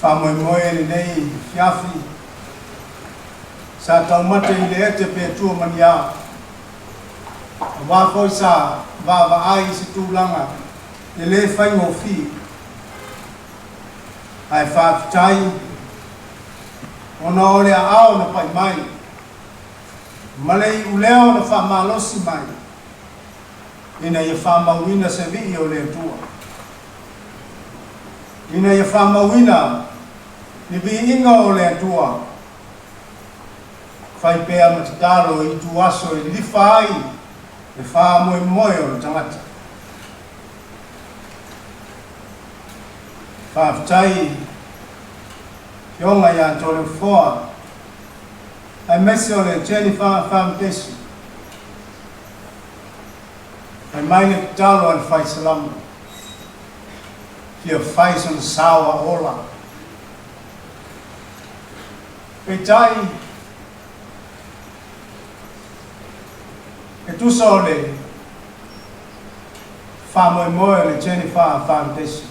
Whamoe moe nei fiafi. Sa taumata I le te pe tua mania. Wākoi sa wāwa ai si tūlanga. E le whai ngō whi. Ai whāwhitai. Ona ole a ao na pai mai. Malei uleo na whamalosi mai. Ina ia whamauina se vi o le tua. Ina ia whamauina ni vi inga o le tua. Whai pēa matataro I tu aso I lifa ai. E wha moe moe o le tangata. Whāwhitai Yonga ia tole foa. Ai mese o le Jennifer Foundation. Ai mai le talo al whai salamu. Kia whai son sawa ola. Pe tai e tusa o le wha moe moe le Jennifer Foundation.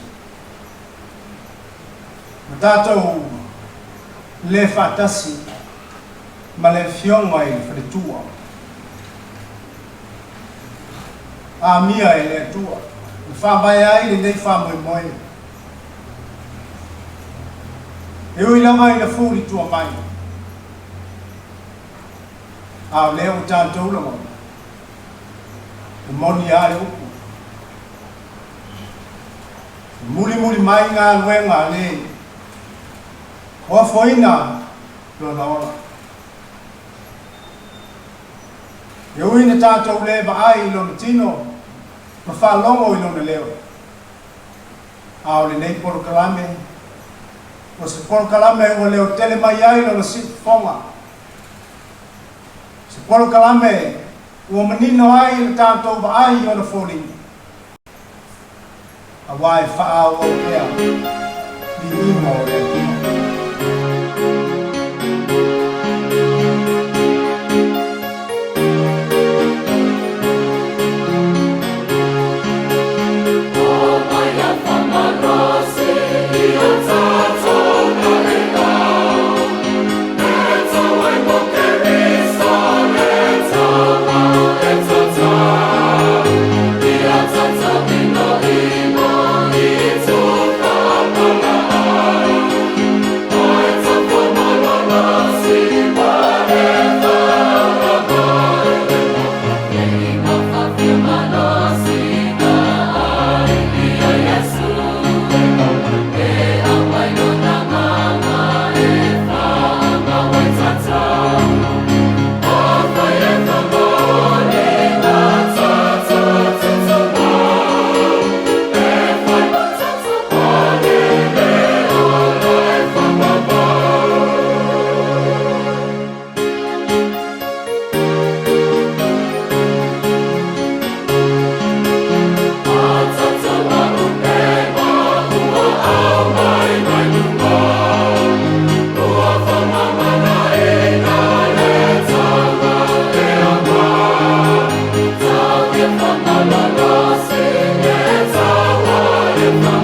Ma tātou le whatasi ma le fionga I le wharetua. A mia e le tua. Le whawai ai le nei whamoe moe. E ui lama I le fūri tua mai. A leo tātou lama. E moni a le upu. Muli muli mai ngā luenga le. Hoa foina lona ola. E ui na tātou le ai lona tino, ma whalongo I lona leo. A o le nei porokalame, o se porokalame o leo tele mai ai lona fonga. Se porokalame ua manino ai le tātou ai lona fōling. A wai whaau au lea, ni imo o lea tino. If